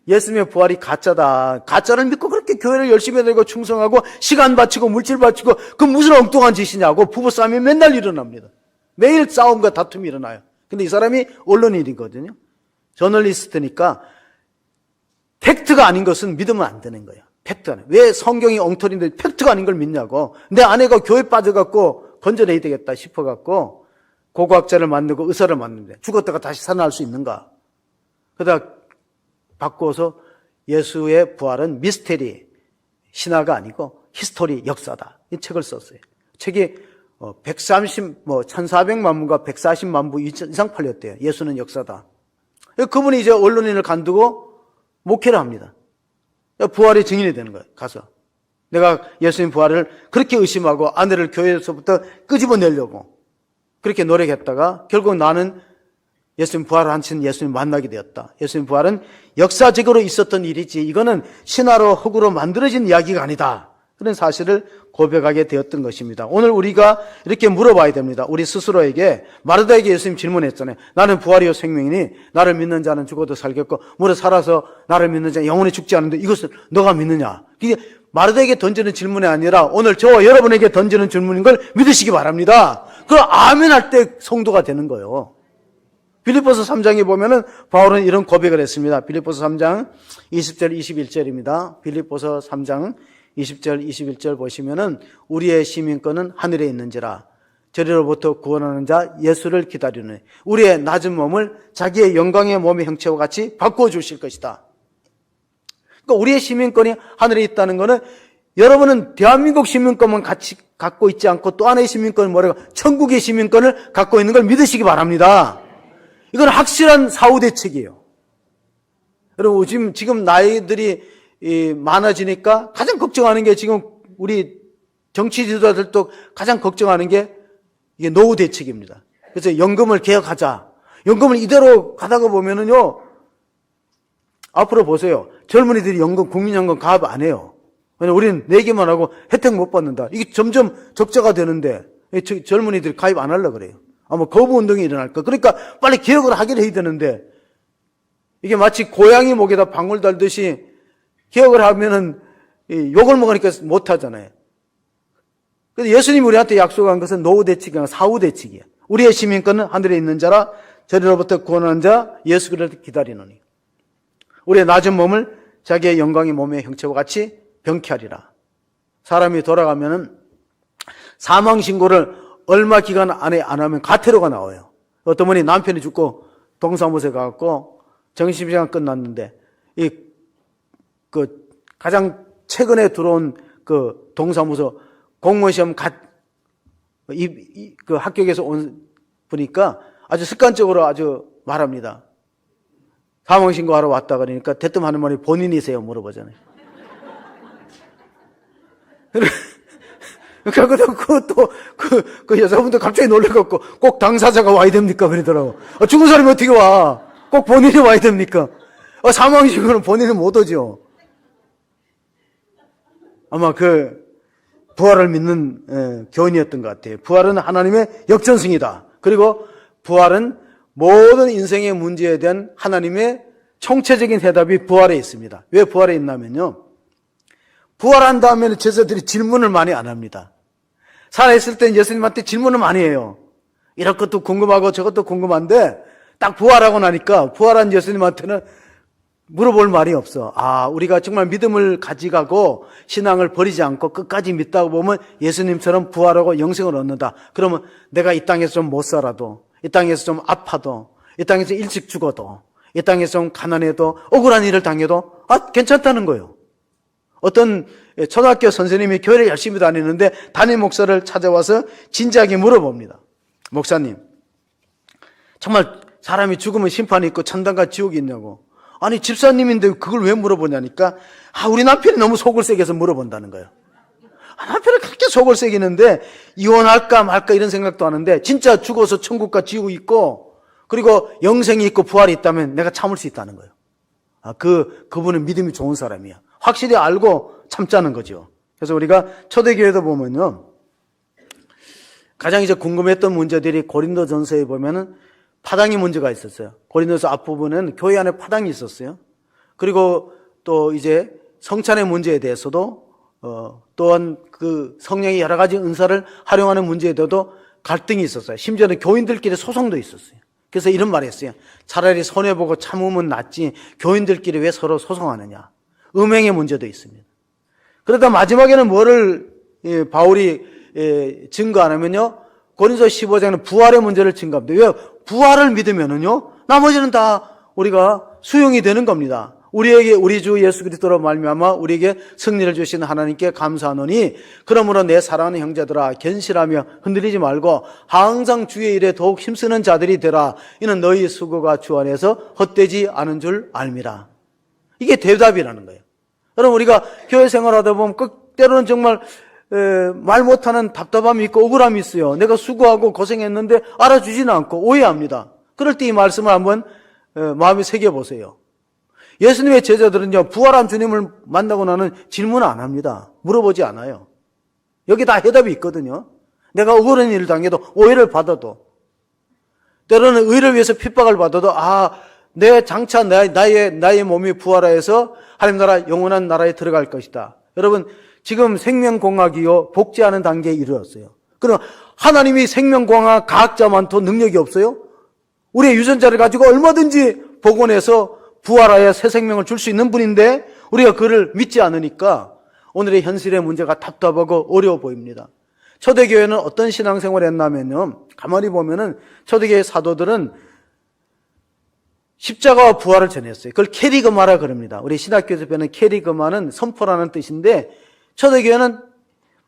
예수님의 부활이 가짜다. 가짜를 믿고 그렇게 교회를 열심히 다니고 충성하고 시간 바치고 물질 바치고 그 무슨 엉뚱한 짓이냐고 부부싸움이 맨날 일어납니다. 매일 싸움과 다툼이 일어나요. 근데 이 사람이 언론인이거든요. 저널리스트니까 팩트가 아닌 것은 믿으면 안 되는 거예요. 팩트가 아닌. 왜 성경이 엉터리인데 팩트가 아닌 걸 믿냐고. 내 아내가 교회 빠져갖고 건져내야 되겠다 싶어갖고 고고학자를 만들고 의사를 만드는데 죽었다가 다시 살아날 수 있는가. 그러다 바꾸어서 예수의 부활은 미스테리, 신화가 아니고 히스토리, 역사다. 이 책을 썼어요. 책이 1400만 부가 140만 부 이상 팔렸대요. 예수는 역사다. 그분이 이제 언론인을 간두고 목회를 합니다. 부활의 증인이 되는 거예요. 가서. 내가 예수님 부활을 그렇게 의심하고 아내를 교회에서부터 끄집어내려고 그렇게 노력했다가 결국 나는 예수님 부활을 하신 예수님 만나게 되었다. 예수님 부활은 역사적으로 있었던 일이지 이거는 신화로 흙으로 만들어진 이야기가 아니다. 그런 사실을 고백하게 되었던 것입니다. 오늘 우리가 이렇게 물어봐야 됩니다. 우리 스스로에게 마르다에게 예수님 질문했잖아요. 나는 부활이요 생명이니 나를 믿는 자는 죽어도 살겠고 무릇 살아서 나를 믿는 자는 영원히 죽지 않는데 이것을 너가 믿느냐. 이게 마르다에게 던지는 질문이 아니라 오늘 저와 여러분에게 던지는 질문인 걸 믿으시기 바랍니다. 그럼 아멘 할 때 성도가 되는 거예요. 빌립보서 3장에 보면은 바울은 이런 고백을 했습니다. 빌립보서 3장 20절 21절입니다. 빌립보서 3장 20절 21절 보시면은 우리의 시민권은 하늘에 있는지라 저리로부터 구원하는 자 예수를 기다리는 우리의 낮은 몸을 자기의 영광의 몸의 형체와 같이 바꾸어 주실 것이다. 그러니까 우리의 시민권이 하늘에 있다는 것은 여러분은 대한민국 시민권만 같이 갖고 있지 않고 또 하나의 시민권은 뭐라고 천국의 시민권을 갖고 있는 걸 믿으시기 바랍니다. 이건 확실한 사후대책이에요. 여러분 지금 나이들이 많아지니까 가장 걱정하는 게 지금 우리 정치 지도자들도 가장 걱정하는 게 이게 노후 대책입니다. 그래서 연금을 개혁하자. 연금을 이대로 가다가 보면은요. 앞으로 보세요. 젊은이들이 연금, 국민연금 가입 안 해요. 왜냐면 우리는 내기만 하고 혜택 못 받는다. 이게 점점 적자가 되는데 젊은이들이 가입 안 하려고 그래요. 아마 거부 운동이 일어날 거. 그러니까 빨리 개혁을 하기를 해야 되는데 이게 마치 고양이 목에다 방울 달듯이 개혁을 하면은 욕을 먹으니까 못 하잖아요. 그래서 예수님이 우리한테 약속한 것은 노후 대책이 아니라 사후 대책이에요. 우리의 시민권은 하늘에 있는 자라 저리로부터 구원하는 자 예수 그리스도를 기다리노니 우리의 낮은 몸을 자기의 영광의 몸의 형체와 같이 병쾌하리라. 사람이 돌아가면은 사망 신고를 얼마 기간 안에 안 하면 가태료가 나와요. 어떤 분이 남편이 죽고 동사무소에 가갖고 정시시간 끝났는데 가장 최근에 들어온 그 동사무소 공무원 시험 그 합격해서 온 보니까 아주 습관적으로 아주 말합니다. 사망신고하러 왔다 그러니까 대뜸 하는 말이 본인이세요? 물어보잖아요. 그러고 그 여자분도 갑자기 놀래갖고 꼭 당사자가 와야 됩니까? 그러더라고. 죽은 사람이 어떻게 와? 꼭 본인이 와야 됩니까? 사망신고는 본인은 못 오죠. 아마 부활을 믿는 교훈이었던 것 같아요. 부활은 하나님의 역전승이다. 그리고 부활은 모든 인생의 문제에 대한 하나님의 총체적인 대답이 부활에 있습니다. 왜 부활에 있냐면요. 부활한 다음에는 제자들이 질문을 많이 안 합니다. 살아있을 때는 예수님한테 질문을 많이 해요. 이런 것도 궁금하고 저것도 궁금한데 딱 부활하고 나니까 부활한 예수님한테는 물어볼 말이 없어. 우리가 정말 믿음을 가져가고 신앙을 버리지 않고 끝까지 믿다고 보면 예수님처럼 부활하고 영생을 얻는다. 그러면 내가 이 땅에서 좀 못 살아도, 이 땅에서 좀 아파도, 이 땅에서 일찍 죽어도, 이 땅에서 좀 가난해도, 억울한 일을 당해도 괜찮다는 거예요. 어떤 초등학교 선생님이 교회를 열심히 다니는데 담임 목사를 찾아와서 진지하게 물어봅니다. 목사님, 정말 사람이 죽으면 심판이 있고 천당과 지옥이 있냐고. 아니 집사님인데 그걸 왜 물어보냐니까 우리 남편이 너무 속을 세게 해서 물어본다는 거예요. 남편이 그렇게 속을 세기는데 이혼할까 말까 이런 생각도 하는데 진짜 죽어서 천국과 지옥이 있고 그리고 영생이 있고 부활이 있다면 내가 참을 수 있다는 거예요. 그분은 믿음이 좋은 사람이야. 확실히 알고 참자는 거죠. 그래서 우리가 초대교회도 보면요. 가장 이제 궁금했던 문제들이 고린도전서에 보면은 파당이 문제가 있었어요. 고린도서 앞부분은 교회 안에 파당이 있었어요. 그리고 또 이제 성찬의 문제에 대해서도 또한 그 성령의 여러 가지 은사를 활용하는 문제에 대해서도 갈등이 있었어요. 심지어는 교인들끼리 소송도 있었어요. 그래서 이런 말을 했어요. 차라리 손해보고 참으면 낫지 교인들끼리 왜 서로 소송하느냐. 음행의 문제도 있습니다. 그러다 마지막에는 뭐를 바울이 증거하냐면요. 고린도서 15장은 부활의 문제를 증거합니다. 왜? 부활을 믿으면은요, 나머지는 다 우리가 수용이 되는 겁니다. 우리 주 예수 그리스도로 말미암아 우리에게 승리를 주신 하나님께 감사하노니 그러므로 내 사랑하는 형제들아 견실하며 흔들리지 말고 항상 주의 일에 더욱 힘쓰는 자들이 되라. 이는 너희 수고가 주 안에서 헛되지 않은 줄 알미라. 이게 대답이라는 거예요. 여러분 우리가 교회 생활하다 보면 때로는 정말 말 못하는 답답함이 있고 억울함이 있어요. 내가 수고하고 고생했는데 알아주지는 않고 오해합니다. 그럴 때 이 말씀을 한번 마음에 새겨보세요. 예수님의 제자들은요, 부활한 주님을 만나고 나는 질문 안 합니다. 물어보지 않아요. 여기 다 해답이 있거든요. 내가 억울한 일을 당해도 오해를 받아도 때로는 의를 위해서 핍박을 받아도 내 장차 나의 몸이 부활하여서 하나님 나라 영원한 나라에 들어갈 것이다. 여러분 지금 생명공학이요 복제하는 단계에 이르렀어요. 그럼 하나님이 생명공학 과학자만도 능력이 없어요? 우리의 유전자를 가지고 얼마든지 복원해서 부활하여 새 생명을 줄 수 있는 분인데 우리가 그를 믿지 않으니까 오늘의 현실의 문제가 답답하고 어려워 보입니다. 초대교회는 어떤 신앙생활을 했냐면요, 가만히 보면은 초대교회 사도들은 십자가와 부활을 전했어요. 그걸 캐리그마라 그럽니다. 우리 신학교에서 배우는 캐리그마는 선포라는 뜻인데 초대교회는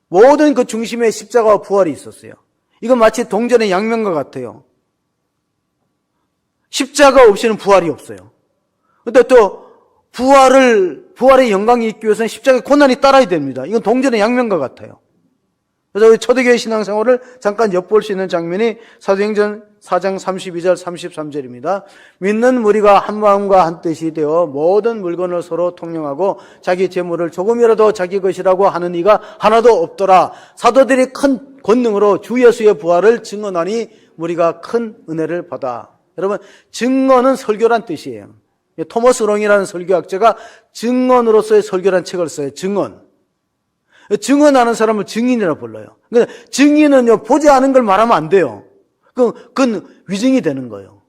모든 그 중심에 십자가와 부활이 있었어요. 이건 마치 동전의 양면과 같아요. 십자가 없이는 부활이 없어요. 근데 또 부활의 영광이 있기 위해서는 십자가의 고난이 따라야 됩니다. 이건 동전의 양면과 같아요. 그래서 우리 초대교회 신앙생활을 잠깐 엿볼 수 있는 장면이 사도행전 4장 32절 33절입니다. 믿는 무리가 한 마음과 한 뜻이 되어 모든 물건을 서로 통용하고 자기 재물을 조금이라도 자기 것이라고 하는 이가 하나도 없더라. 사도들이 큰 권능으로 주 예수의 부활을 증언하니 무리가 큰 은혜를 받아. 여러분 증언은 설교란 뜻이에요. 토머스 롱이라는 설교학자가 증언으로서의 설교란 책을 써요. 증언하는 사람을 증인이라고 불러요. 그러니까 증인은요, 보지 않은 걸 말하면 안 돼요. 그건 위증이 되는 거예요.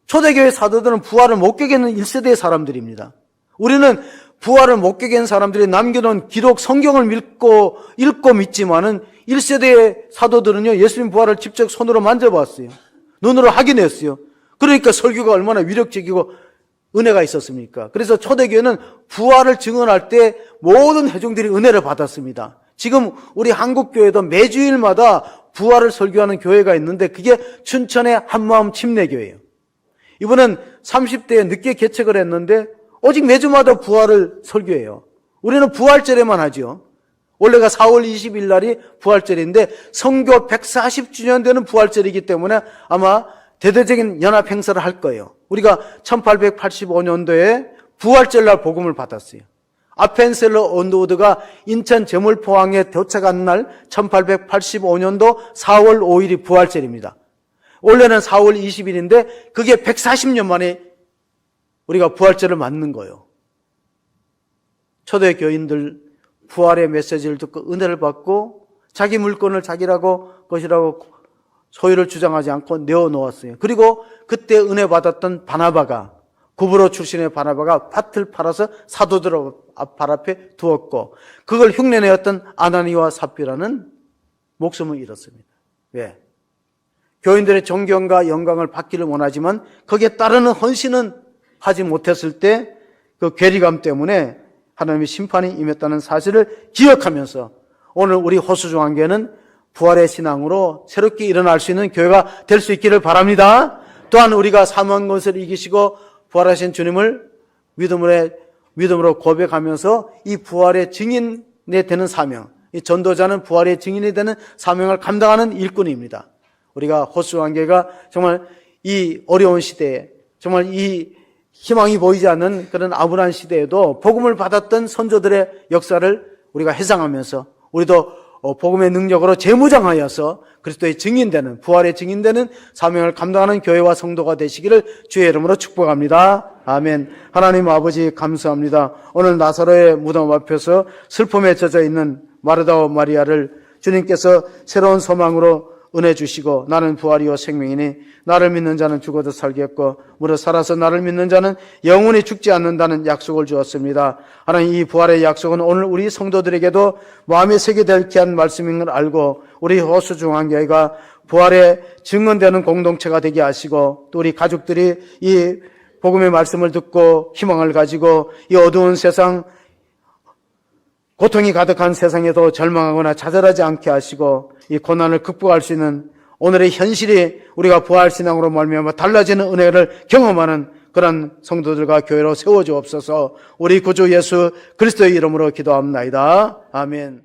초대교회 사도들은 부활을 못 깨겠는 1세대의 사람들입니다. 우리는 부활을 못 깨겠는 사람들이 남겨놓은 기록 성경을 읽고 믿지만은 1세대의 사도들은요, 예수님 부활을 직접 손으로 만져봤어요. 눈으로 확인했어요. 그러니까 설교가 얼마나 위력적이고 은혜가 있었습니까? 그래서 초대교회는 부활을 증언할 때 모든 회중들이 은혜를 받았습니다. 지금 우리 한국교회도 매주일마다 부활을 설교하는 교회가 있는데 그게 춘천의 한마음 침례교회예요. 이번엔 30대에 늦게 개척을 했는데 오직 매주마다 부활을 설교해요. 우리는 부활절에만 하죠. 원래가 4월 20일 날이 부활절인데 성교 140주년 되는 부활절이기 때문에 아마 대대적인 연합 행사를 할 거예요. 우리가 1885년도에 부활절 날 복음을 받았어요. 아펜셀러 언더우드가 인천 제물포항에 도착한 날 1885년도 4월 5일이 부활절입니다. 원래는 4월 20일인데 그게 140년 만에 우리가 부활절을 맞는 거예요. 초대 교인들 부활의 메시지를 듣고 은혜를 받고 자기 물건을 자기라고 것이라고 소유를 주장하지 않고 내어놓았어요. 그리고 그때 은혜 받았던 바나바가 구브로 출신의 바나바가 밭을 팔아서 사도들 발 앞에 두었고 그걸 흉내내었던 아나니와 삽비라는 목숨을 잃었습니다. 왜? 교인들의 존경과 영광을 받기를 원하지만 거기에 따르는 헌신은 하지 못했을 때 그 괴리감 때문에 하나님의 심판이 임했다는 사실을 기억하면서 오늘 우리 호수중앙교회는 부활의 신앙으로 새롭게 일어날 수 있는 교회가 될 수 있기를 바랍니다. 또한 우리가 사망 것을 이기시고 부활하신 주님을 믿음으로 고백하면서 이 부활의 증인이 되는 사명, 이 전도자는 부활의 증인이 되는 사명을 감당하는 일꾼입니다. 우리가 호수중앙교회가 정말 이 어려운 시대에 정말 이 희망이 보이지 않는 그런 암울한 시대에도 복음을 받았던 선조들의 역사를 우리가 회상하면서 우리도 복음의 능력으로 재무장하여서 그리스도의 증인되는 부활의 증인되는 사명을 감당하는 교회와 성도가 되시기를 주의 이름으로 축복합니다. 아멘. 하나님 아버지 감사합니다. 오늘 나사로의 무덤 앞에서 슬픔에 젖어 있는 마르다와 마리아를 주님께서 새로운 소망으로 은혜 주시고 나는 부활이요 생명이니 나를 믿는 자는 죽어도 살겠고 무릇 살아서 나를 믿는 자는 영원히 죽지 않는다는 약속을 주었습니다. 하나님 이 부활의 약속은 오늘 우리 성도들에게도 마음에 새게 될 귀한 말씀인 걸 알고 우리 호수중앙교회가 부활에 증언되는 공동체가 되게 하시고 또 우리 가족들이 이 복음의 말씀을 듣고 희망을 가지고 이 어두운 세상 고통이 가득한 세상에도 절망하거나 좌절하지 않게 하시고 이 고난을 극복할 수 있는 오늘의 현실이 우리가 부활신앙으로 말미암아 달라지는 은혜를 경험하는 그런 성도들과 교회로 세워주옵소서. 우리 구주 예수 그리스도의 이름으로 기도합나이다. 아멘.